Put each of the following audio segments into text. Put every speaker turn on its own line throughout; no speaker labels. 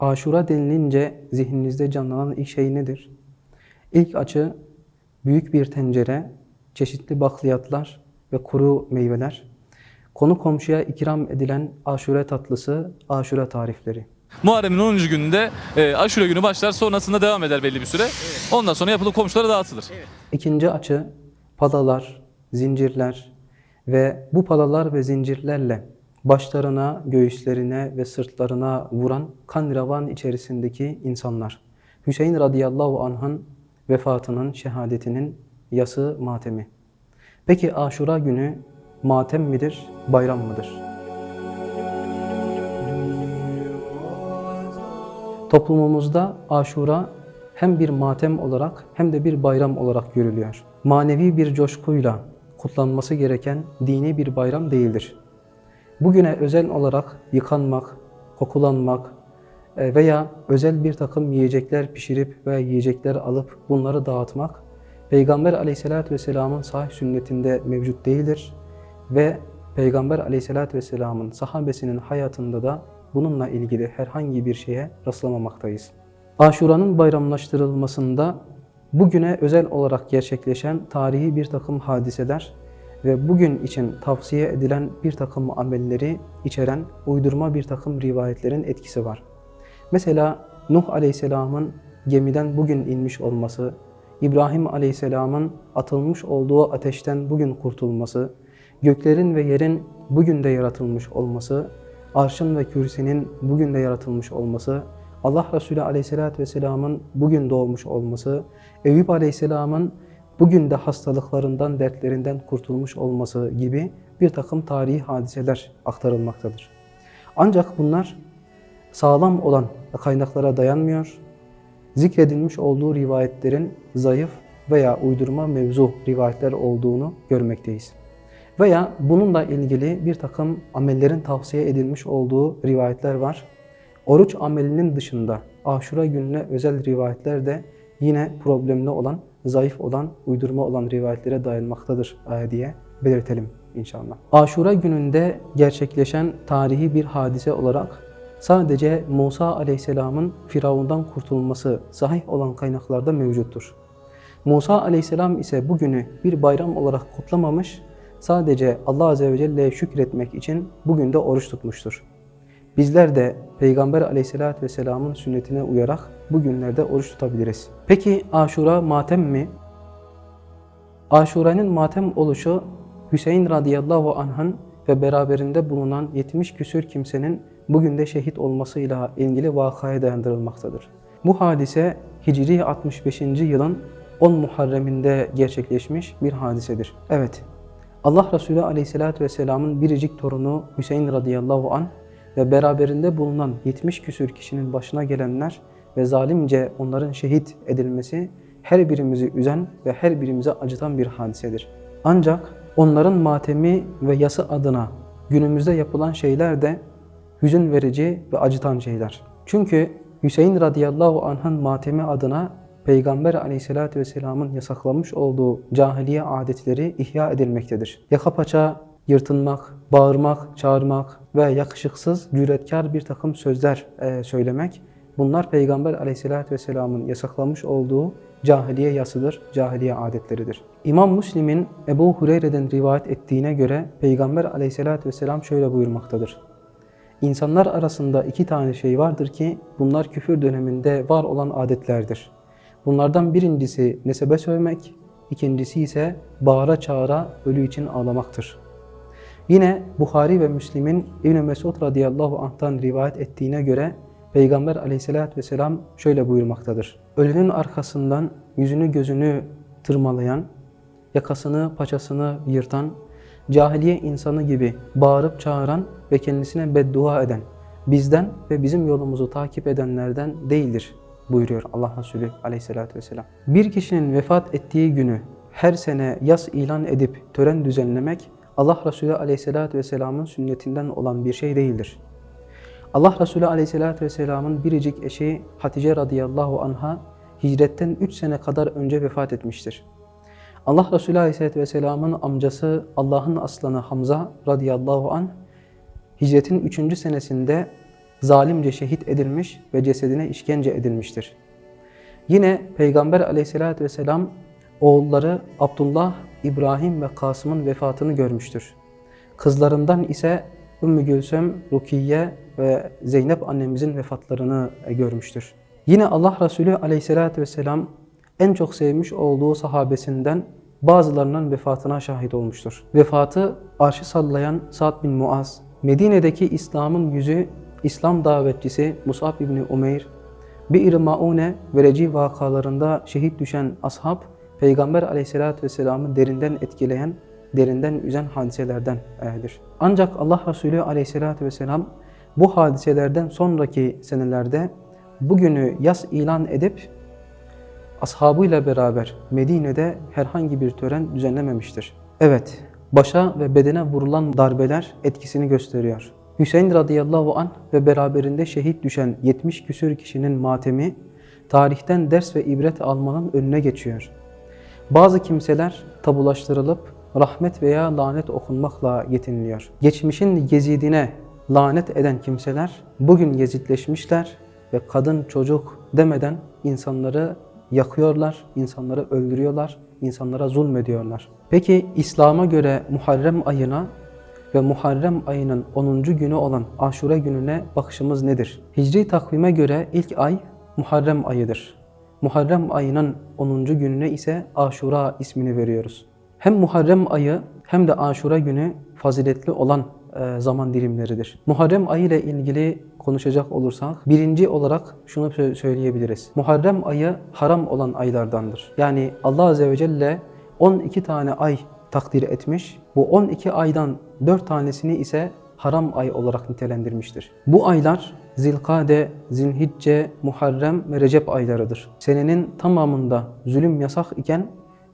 Aşura denilince zihninizde canlanan ilk şey nedir? İlk açı büyük bir tencere, çeşitli bakliyatlar ve kuru meyveler, konu komşuya ikram edilen aşure tatlısı, aşure tarifleri.
Muharrem'in 10. gününde aşure günü başlar, sonrasında devam eder belli bir süre. Ondan sonra yapılıp komşulara dağıtılır.
İkinci açı palalar, zincirler ve bu palalar ve zincirlerle başlarına, göğüslerine ve sırtlarına vuran kan revan içerisindeki insanlar. Hüseyin radıyallahu anh'ın vefatının, şehadetinin yası matemi. Peki Aşura günü matem midir, bayram mıdır? Toplumumuzda Aşura hem bir matem olarak hem de bir bayram olarak görülüyor. Manevi bir coşkuyla kutlanması gereken dini bir bayram değildir. Bugüne özel olarak yıkanmak, kokulanmak veya özel bir takım yiyecekler pişirip ve yiyecekler alıp bunları dağıtmak Peygamber Aleyhisselatü Vesselam'ın sahih sünnetinde mevcut değildir ve Peygamber Aleyhisselatü Vesselam'ın sahabesinin hayatında da bununla ilgili herhangi bir şeye rastlamamaktayız. Aşura'nın bayramlaştırılmasında bugüne özel olarak gerçekleşen tarihi bir takım hadiseler ve bugün için tavsiye edilen bir takım amelleri içeren uydurma bir takım rivayetlerin etkisi var. Mesela Nuh Aleyhisselam'ın gemiden bugün inmiş olması, İbrahim Aleyhisselam'ın atılmış olduğu ateşten bugün kurtulması, göklerin ve yerin bugün de yaratılmış olması, arşın ve kürsinin bugün de yaratılmış olması, Allah Resulü Aleyhisselatü Vesselam'ın bugün doğmuş olması, Eyüp Aleyhisselam'ın bugün de hastalıklarından, dertlerinden kurtulmuş olması gibi bir takım tarihi hadiseler aktarılmaktadır. Ancak bunlar sağlam olan kaynaklara dayanmıyor, zikredilmiş olduğu rivayetlerin zayıf veya uydurma mevzu rivayetler olduğunu görmekteyiz. Veya bununla ilgili bir takım amellerin tavsiye edilmiş olduğu rivayetler var. Oruç amelinin dışında Aşura gününe özel rivayetler de yine problemli olan, zayıf olan, uydurma olan rivayetlere dayanmaktadır diye belirtelim inşallah. Aşura gününde gerçekleşen tarihi bir hadise olarak sadece Musa Aleyhisselam'ın Firavun'dan kurtulması sahih olan kaynaklarda mevcuttur. Musa Aleyhisselam ise bugünü bir bayram olarak kutlamamış, sadece Allah Azze ve Celle'ye şükretmek için bugün de oruç tutmuştur. Bizler de Peygamber Aleyhisselatü Vesselam'ın sünnetine uyarak bugünlerde oruç tutabiliriz. Peki Aşura matem mi? Aşura'nın matem oluşu Hüseyin radıyallahu anh'ın ve beraberinde bulunan 70 küsür kimsenin bugün de şehit olmasıyla ilgili vakaya dayandırılmaktadır. Bu hadise Hicri 65. yılın 10 Muharrem'inde gerçekleşmiş bir hadisedir. Evet, Allah Resulü Aleyhisselatü Vesselam'ın biricik torunu Hüseyin radıyallahu anh ve beraberinde bulunan 70 küsür kişinin başına gelenler ve zalimce onların şehit edilmesi her birimizi üzen ve her birimize acıtan bir hadisedir. Ancak onların matemi ve yası adına günümüzde yapılan şeyler de hüzün verici ve acıtan şeyler. Çünkü Hüseyin radıyallahu anh'ın matemi adına Peygamber Aleyhisselatü Vesselam'ın yasaklamış olduğu cahiliye adetleri ihya edilmektedir. Yaka paça yırtınmak, bağırmak, çağırmak ve yakışıksız, cüretkar bir takım sözler söylemek, bunlar Peygamber Aleyhisselatü Vesselam'ın yasaklamış olduğu cahiliye yasıdır, cahiliye adetleridir. İmam Müslim'in Ebu Hureyre'den rivayet ettiğine göre Peygamber Aleyhisselatü Vesselam şöyle buyurmaktadır. İnsanlar arasında iki tane şey vardır ki bunlar küfür döneminde var olan adetlerdir. Bunlardan birincisi nesebe sövmek, ikincisi ise bağıra çağıra ölü için ağlamaktır. Yine Buhari ve Müslim'in İbn-i Mesud radıyallahu anh'tan rivayet ettiğine göre Peygamber aleyhissalatü vesselam şöyle buyurmaktadır. Ölünün arkasından yüzünü gözünü tırmalayan, yakasını paçasını yırtan, cahiliye insanı gibi bağırıp çağıran ve kendisine beddua eden, bizden ve bizim yolumuzu takip edenlerden değildir buyuruyor Allah Resulü aleyhissalatü vesselam. Bir kişinin vefat ettiği günü her sene yas ilan edip tören düzenlemek, Allah Resulü Aleyhisselatü Vesselam'ın sünnetinden olan bir şey değildir. Allah Resulü Aleyhisselatü Vesselam'ın biricik eşi Hatice radıyallahu anha hicretten 3 sene kadar önce vefat etmiştir. Allah Resulü Aleyhisselatü Vesselam'ın amcası Allah'ın aslanı Hamza radıyallahu anh hicretin 3. senesinde zalimce şehit edilmiş ve cesedine işkence edilmiştir. Yine Peygamber aleyhissalatü vesselam oğulları Abdullah, İbrahim ve Kasım'ın vefatını görmüştür. Kızlarından ise Ümmü Gülsüm, Rukiye ve Zeynep annemizin vefatlarını görmüştür. Yine Allah Resulü aleyhissalatü vesselam en çok sevmiş olduğu sahabesinden bazılarının vefatına şahit olmuştur. Vefatı arşı sallayan Sa'd bin Muaz, Medine'deki İslam'ın yüzü, İslam davetçisi Mus'ab İbni Umeyr, Bir-i Maune ve Reci vakalarında şehit düşen ashab, Peygamber aleyhissalatü vesselam'ı derinden etkileyen, derinden üzen hadiselerdendir. Ancak Allah Resulü aleyhissalatü vesselam bu hadiselerden sonraki senelerde bugünü yas ilan edip ashabıyla beraber Medine'de herhangi bir tören düzenlememiştir. Evet, başa ve bedene vurulan darbeler etkisini gösteriyor. Hüseyin radıyallahu anh ve beraberinde şehit düşen 70 küsür kişinin matemi, tarihten ders ve ibret almanın önüne geçiyor. Bazı kimseler tabulaştırılıp rahmet veya lanet okunmakla yetiniliyor. Geçmişin Yezidine lanet eden kimseler bugün Yezidleşmişler ve kadın çocuk demeden insanları yakıyorlar, insanları öldürüyorlar, insanlara zulmediyorlar. Peki İslam'a göre Muharrem ayına ve Muharrem ayının 10. günü olan Aşure gününe bakışımız nedir? Hicri takvime göre ilk ay Muharrem ayıdır. Muharrem ayının 10. gününe ise Aşura ismini veriyoruz. Hem Muharrem ayı hem de Aşura günü faziletli olan zaman dilimleridir. Muharrem ayı ile ilgili konuşacak olursak birinci olarak şunu söyleyebiliriz. Muharrem ayı haram olan aylardandır. Yani Allah Azze ve Celle 12 tane ay takdir etmiş. Bu 12 aydan 4 tanesini ise haram ay olarak nitelendirmiştir. Bu aylar Zilkade, Zilhicce, Muharrem ve Recep aylarıdır. Senenin tamamında zulüm yasak iken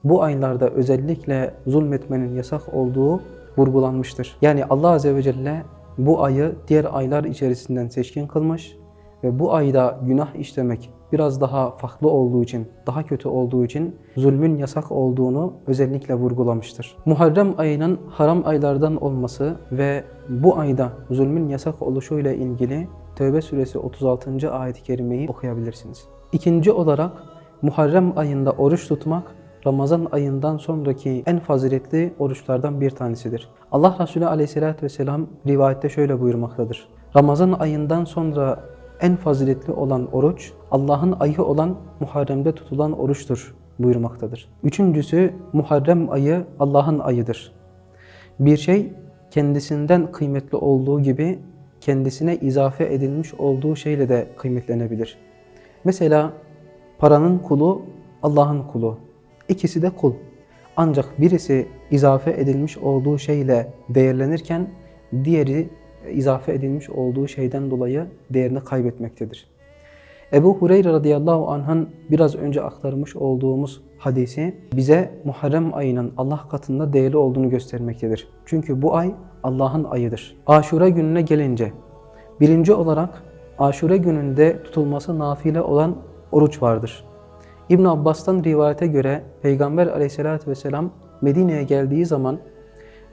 bu aylarda özellikle zulmetmenin yasak olduğu vurgulanmıştır. Yani Allah Azze ve Celle bu ayı diğer aylar içerisinden seçkin kılmış ve bu ayda günah işlemek biraz daha farklı olduğu için, daha kötü olduğu için zulmün yasak olduğunu özellikle vurgulamıştır. Muharrem ayının haram aylardan olması ve bu ayda zulmün yasak oluşuyla ilgili Tevbe suresi 36. ayet-i kerimeyi okuyabilirsiniz. İkinci olarak Muharrem ayında oruç tutmak Ramazan ayından sonraki en faziletli oruçlardan bir tanesidir. Allah Resulü aleyhissalatü vesselam rivayette şöyle buyurmaktadır. Ramazan ayından sonra en faziletli olan oruç Allah'ın ayı olan Muharrem'de tutulan oruçtur buyurmaktadır. Üçüncüsü Muharrem ayı Allah'ın ayıdır. Bir şey kendisinden kıymetli olduğu gibi kendisine izafe edilmiş olduğu şeyle de kıymetlenebilir. Mesela paranın kulu Allah'ın kulu. İkisi de kul. Ancak birisi izafe edilmiş olduğu şeyle değerlenirken diğeri izafe edilmiş olduğu şeyden dolayı değerini kaybetmektedir. Ebu Hureyre radıyallahu anh'ın biraz önce aktarmış olduğumuz hadisi bize Muharrem ayının Allah katında değerli olduğunu göstermektedir. Çünkü bu ay Allah'ın ayıdır. Aşure gününe gelince birinci olarak Aşure gününde tutulması nafile olan oruç vardır. İbn Abbas'tan rivayete göre Peygamber aleyhissalatü vesselam Medine'ye geldiği zaman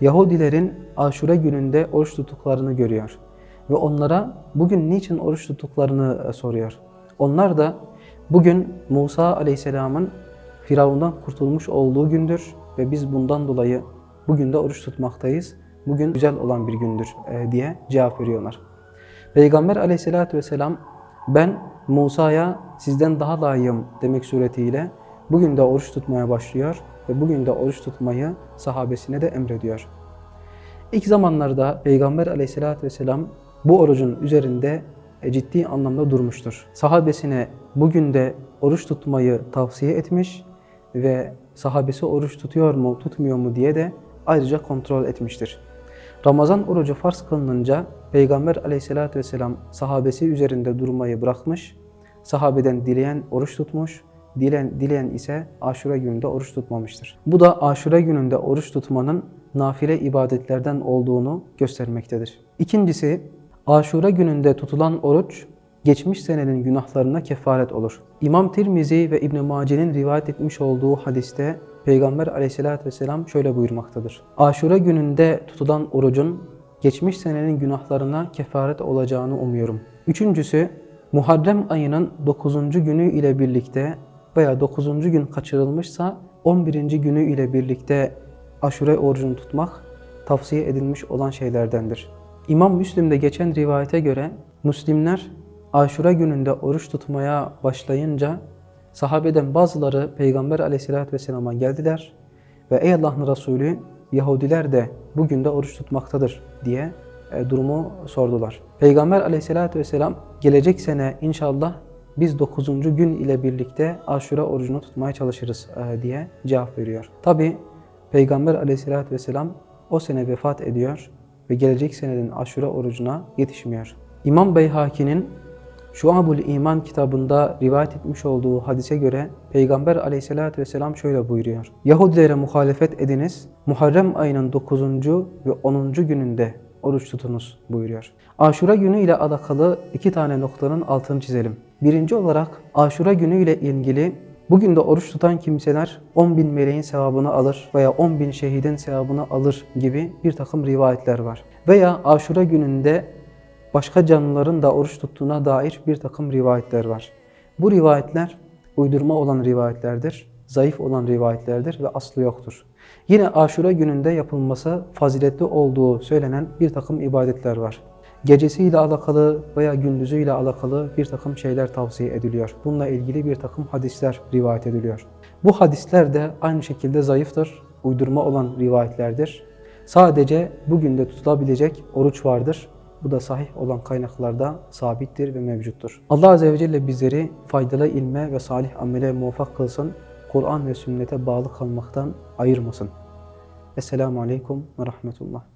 Yahudilerin Aşure gününde oruç tuttuklarını görüyor. Ve onlara bugün niçin oruç tuttuklarını soruyor. Onlar da bugün Musa aleyhisselamın Firavundan kurtulmuş olduğu gündür ve biz bundan dolayı bugün de oruç tutmaktayız. Bugün güzel olan bir gündür diye cevap veriyorlar. Peygamber aleyhissalatü vesselam ben Musa'ya sizden daha layığım demek suretiyle bugün de oruç tutmaya başlıyor ve bugün de oruç tutmayı sahabesine de emrediyor. İlk zamanlarda Peygamber aleyhissalatü vesselam bu orucun üzerinde ciddi anlamda durmuştur. Sahabesine bugün de oruç tutmayı tavsiye etmiş ve sahabesi oruç tutuyor mu tutmuyor mu diye de ayrıca kontrol etmiştir. Ramazan orucu farz kılınınca Peygamber aleyhissalatü vesselam sahabesi üzerinde durmayı bırakmış, sahabeden dileyen oruç tutmuş, dileyen ise Aşure gününde oruç tutmamıştır. Bu da Aşure gününde oruç tutmanın nafile ibadetlerden olduğunu göstermektedir. İkincisi, Aşure gününde tutulan oruç, geçmiş senenin günahlarına kefaret olur. İmam Tirmizi ve İbn Mace'nin rivayet etmiş olduğu hadiste Peygamber aleyhissalatü vesselam şöyle buyurmaktadır. Aşure gününde tutulan orucun geçmiş senenin günahlarına kefaret olacağını umuyorum. Üçüncüsü, Muharrem ayının 9. günü ile birlikte veya 9. gün kaçırılmışsa 11. günü ile birlikte Aşure orucunu tutmak tavsiye edilmiş olan şeylerdendir. İmam Müslim'de geçen rivayete göre Müslimler Aşure gününde oruç tutmaya başlayınca sahabeden bazıları Peygamber Aleyhisselatü Vesselam'a geldiler ve ey Allah'ın Resulü, Yahudiler de bugün de oruç tutmaktadır diye durumu sordular. Peygamber Aleyhisselatü Vesselam gelecek sene inşallah biz 9. gün ile birlikte Aşure orucunu tutmaya çalışırız diye cevap veriyor. Tabi Peygamber Aleyhisselatü Vesselam o sene vefat ediyor ve gelecek senenin Aşure orucuna yetişmiyor. İmam Beyhaki'nin Şuab-ül İman kitabında rivayet etmiş olduğu hadise göre Peygamber Aleyhisselatü Vesselam şöyle buyuruyor. Yahudilere muhalefet ediniz, Muharrem ayının 9. ve 10. gününde oruç tutunuz buyuruyor. Aşure günü ile alakalı 2 tane noktanın altını çizelim. Birinci olarak Aşure günü ile ilgili bugün de oruç tutan kimseler 10.000 meleğin sevabını alır veya 10.000 şehidin sevabını alır gibi bir takım rivayetler var. Veya Aşure gününde başka canlıların da oruç tuttuğuna dair bir takım rivayetler var. Bu rivayetler uydurma olan rivayetlerdir, zayıf olan rivayetlerdir ve aslı yoktur. Yine Aşure gününde yapılması faziletli olduğu söylenen bir takım ibadetler var. Gecesiyle alakalı veya gündüzüyle alakalı bir takım şeyler tavsiye ediliyor. Bununla ilgili bir takım hadisler rivayet ediliyor. Bu hadisler de aynı şekilde zayıftır, uydurma olan rivayetlerdir. Sadece bugün de tutulabilecek oruç vardır. Bu da sahih olan kaynaklarda sabittir ve mevcuttur. Allah Azze ve Celle bizleri faydalı ilme ve salih amele muvaffak kılsın. Kur'an ve sünnete bağlı kalmaktan ayırmasın. Esselamu Aleyküm ve Rahmetullah.